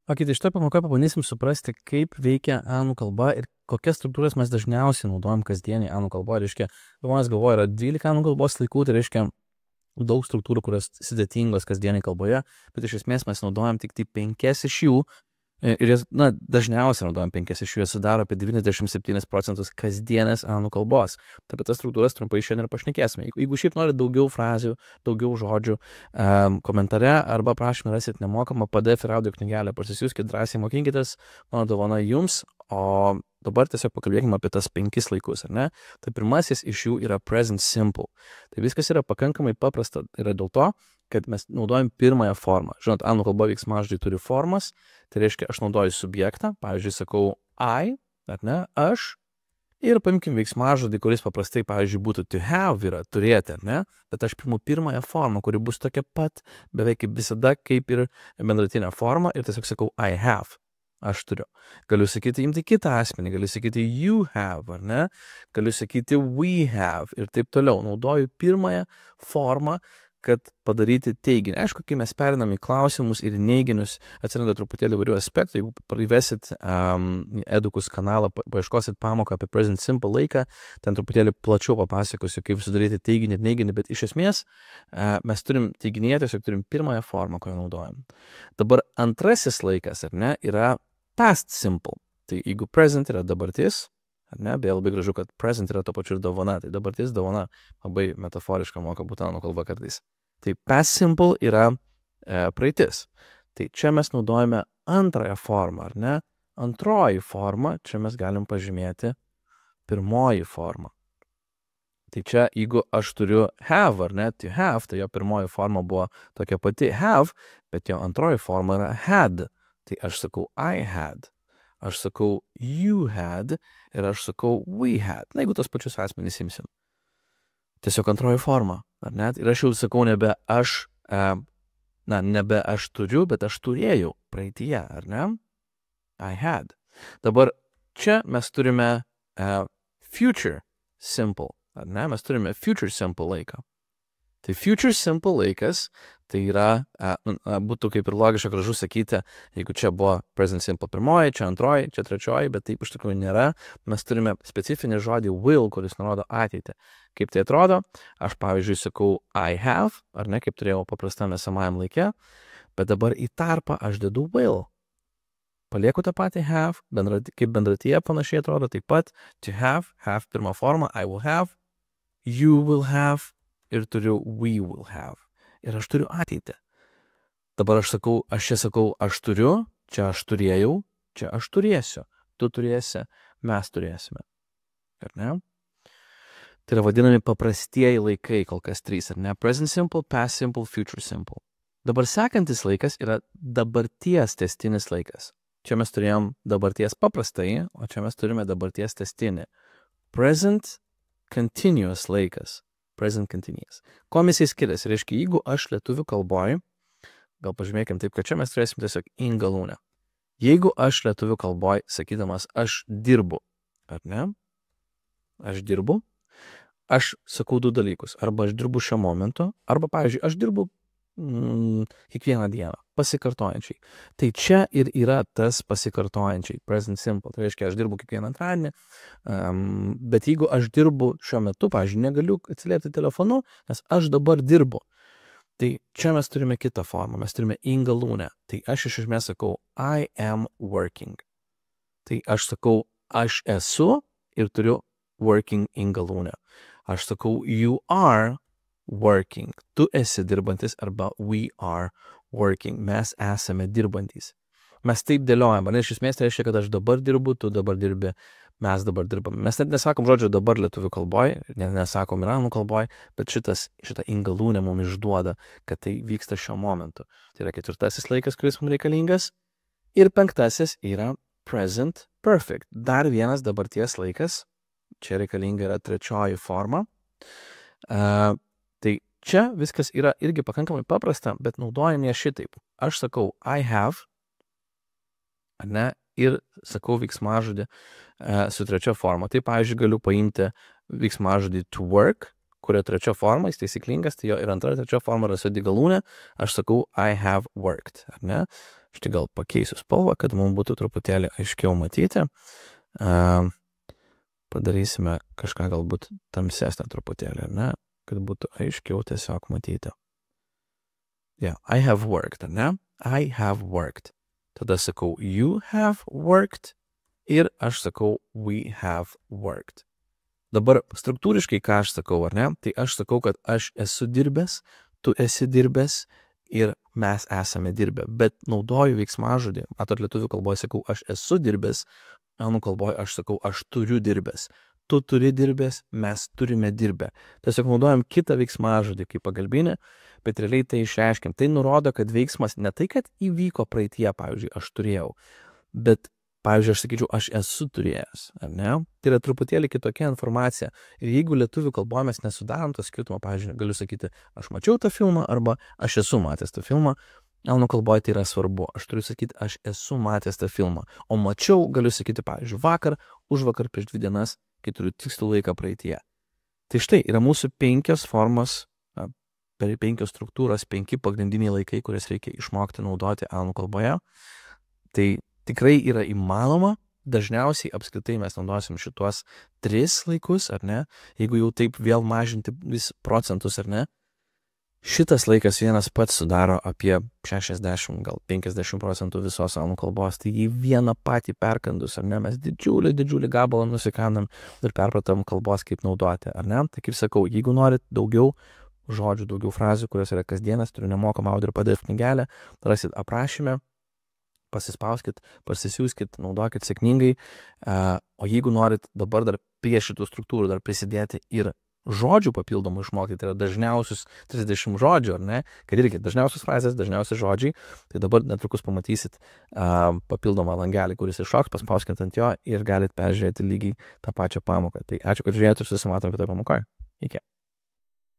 Tai šitoje pamokoje pabandysim suprasti, kaip veikia anglų kalba ir kokias struktūras mes dažniausiai naudojam kasdienį anglų kalbą. Reiškia, žmonės galvoja, yra 12 anglų kalbos laikų, tai reiškia daug struktūrų, kurios sudėtingos kasdienį kalboje, bet iš esmės mes naudojam tik tai 5 iš jų. Ir jas, dažniausiai naudojam 5 iš jų, jie sudaro apie 97% kasdienės anglų kalbos. Tai apie tas struktūras trumpai šiandien ir pašnekėsime. Jeigu šiaip norit daugiau frazių, daugiau žodžių, komentare arba prašymą rasit nemokamą PDF ir audio knygelę, parsisiųskit, drąsiai mokinkitės, mano dovana jums, o dabar tiesiog pakalbėkime apie tas 5 laikus, ar ne? Tai pirmasis iš jų yra present simple. Tai viskas yra pakankamai paprasta, yra dėl to, kad mes naudojam pirmąją formą. Žinot, anglų kalba veiksmažodžiai turi formas, tai reiškia, aš naudoju subjektą, pavyzdžiui, sakau I, ar ne, aš, ir paimkim veiksmažodį, kuris paprastai, pavyzdžiui, būtų to have, yra turėti, ar ne, bet aš priimu pirmąją formą, kuri bus tokia pat, beveik kaip visada, kaip ir bendratinė forma, ir tiesiog sakau I have, aš turiu. Galiu sakyti, imti kitą asmenį, galiu sakyti you have, ar ne, galiu sakyti we have, ir taip toliau. Naudoju pirmąją formą, kad padaryti teiginį. Aišku, kai mes perinam į klausimus ir neiginius, atsiranda truputėlį įvairių aspektų. Jeigu įvesit Edukus kanalą, paieškosit pamoką apie present simple laiką, ten truputėlį plačiau papasakosiu, kaip sudaryti teiginį ir neiginį, bet iš esmės mes turim teiginėje, tiesiog turim pirmąją formą, kurią naudojam. Dabar antrasis laikas, ar ne, yra past simple. Tai jeigu present yra dabartis, ar ne, beje labai gražu, kad present yra to pačiu ir dovana, tai dabartis dovana labai metaforiška moka būti anglų kalba kartais. Tai past simple yra praeitis. Tai čia mes naudojame antrąją formą, ar ne? Antroji forma, čia mes galim pažymėti pirmoji forma. Tai čia, jeigu aš turiu have, ar ne, to have, tai jo pirmoji forma buvo tokia pati have, bet jo antroji forma yra had. Tai aš sakau I had. Aš sakau you had ir aš sakau we had. Na, jeigu tos pačius asmenys imsim. Tiesiog antroji forma, ar ne? Ir aš jau sakau nebe aš, nebe aš turiu, bet aš turėjau praeityje, ar ne? I had. Dabar čia mes turime future simple, ar ne? Mes turime future simple laiką. Tai future simple laikas, tai yra, būtų kaip ir logiška gražu sakyti, jeigu čia buvo present simple pirmoji, čia antroji, čia trečioji, bet taip iš tikrųjų nėra. Mes turime specifinį žodį will, kuris nurodo ateitį. Kaip tai atrodo? Aš, pavyzdžiui, sakau I have, ar ne, kaip turėjau paprastame esamajam laike, bet dabar į tarpą aš dedu will. Palieku tą patį have, kaip bendratyje panašiai atrodo, taip pat to have pirmą formą, I will have, you will have, ir turiu we will have. Ir aš turiu ateitį. Dabar aš čia sakau, aš turiu, čia aš turėjau, čia aš turėsiu. Tu turėsi, mes turėsime. Ar ne? Tai yra vadinami paprastieji laikai, kol kas 3, ar ne? Present simple, past simple, future simple. Dabar sekantis laikas yra dabarties tęstinis laikas. Čia mes turėjom dabarties paprastai, o čia mes turime dabarties tęstinį. Present continuous laikas. Present continuous. Kuo jisai skiriasi? Reiškia, jeigu aš lietuvių kalboj, gal pažymėkim taip, kad čia mes turėsim tiesiog in galūnę. Jeigu aš lietuvių kalboj, sakydamas, aš dirbu, ar ne? Aš dirbu, aš sakau 2 dalykus. Arba aš dirbu šiuo momentu, arba, pavyzdžiui, aš dirbu kiekvieną dieną, pasikartojančiai. Tai čia ir yra tas pasikartojančiai, present simple. Tai reiškia, aš dirbu kiekvieną antradienį, bet jeigu aš dirbu šiuo metu, pavyzdžiui, negaliu atsiliepti telefonu, nes aš dabar dirbu. Tai čia mes turime kitą formą, mes turime in galūnę. Tai aš iš esmės sakau I am working. Tai aš sakau aš esu ir turiu working in galūnę. Aš sakau you are working. Tu esi dirbantis arba we are working. Mes esame dirbantys. Mes taip dėliojam. Iš esmės tai reiškia, kad aš dabar dirbu, tu dabar dirbi, mes dabar dirbame. Mes net nesakom žodžio dabar lietuvių kalboj, nesakom ir anglų kalboj, bet šitą in galūnę mums išduoda, kad tai vyksta šiuo momentu. Tai yra 4. laikas, kuris mums reikalingas. Ir 5. yra present perfect. Dar vienas dabarties laikas. Čia reikalinga yra 3 forma. Tai čia viskas yra irgi pakankamai paprasta, bet naudojame šitaip. Aš sakau I have, ar ne, ir sakau veiksmažodį su 3 forma. Tai, pavyzdžiui, galiu paimti veiksmažodį to work, kurio 3 forma, jis taisyklingas, tai jo ir 2, 3 forma yra sudi galūnė, aš sakau I have worked, ar ne? Štai gal pakeisiu spalvą, kad mums būtų truputėlį aiškiau matyti. Padarysime kažką galbūt tamsesnę truputėlį, ar ne? Kad būtų aiškiau tiesiog matyti. Yeah, I have worked, ar ne? I have worked. Tada sakau you have worked ir aš sakau we have worked. Dabar struktūriškai ką aš sakau, ar ne? Tai aš sakau, kad aš esu dirbęs, tu esi dirbęs ir mes esame dirbę. Bet naudoju veiksmažodį. Matot, lietuvių kalboje sakau aš esu dirbęs, anglų kalboje aš sakau aš turiu dirbęs. Tu turi dirbęs, mes turime dirbę. Tiesiog naudojam kitą veiksmažodį kaip pagalbinį, bet realiai tai išreiškiam. Tai nurodo, kad veiksmas ne tai, kad įvyko praeitie, pavyzdžiui, aš turėjau, bet, pavyzdžiui, aš sakyčiau, aš esu turėjęs, ar ne? Tai yra truputėlį kitokia informacija. Ir jeigu lietuvių kalboje mes nesudarom to skirtumo, pavyzdžiui, galiu sakyti, aš mačiau tą filmą arba aš esu matęs tą filmą, anglų kalboje tai yra svarbu. Aš turiu sakyti, aš esu matęs tą filmą. O mačiau, galiu sakyti, pavyzdžiui, vakar, užvakar, prieš 2 dienas, kai turiu tikslų laiką praeityje. Tai štai yra mūsų 5 formos, 5 struktūros, 5 pagrindiniai laikai, kurias reikia išmokti naudoti anglų kalboje. Tai tikrai yra įmanoma. Dažniausiai apskritai mes naudosim šituos 3 laikus, ar ne? Jeigu jau taip vėl mažinti vis procentus, ar ne? Šitas laikas vienas pats sudaro apie 60, gal 50% visos anglų kalbos. Tai jį vieną patį perkandus, ar ne? Mes didžiulį gabalą nusikandam ir perpratam kalbos, kaip naudoti, ar ne? Tai kaip sakau, jeigu norit daugiau žodžių, daugiau frazių, kurios yra kasdienas, turiu nemokamą audio ir PDF knygelę, rasit aprašyme, pasispauskit, pasisiųskit, naudokit sėkmingai. O jeigu norit dabar dar prie šitų struktūrų dar prisidėti ir žodžių papildomų išmokti, tai yra dažniausius 30 žodžių, ar ne? Kad irgi dažniausios frazės, dažniausi žodžiai, tai dabar netrukus pamatysit papildomą langelį, kuris iššoks, paspauskit ant jo ir galit peržiūrėti lygiai tą pačią pamoką. Tai ačiū, kad žiūrėjote ir susimatom kitoje pamokoje. Iki.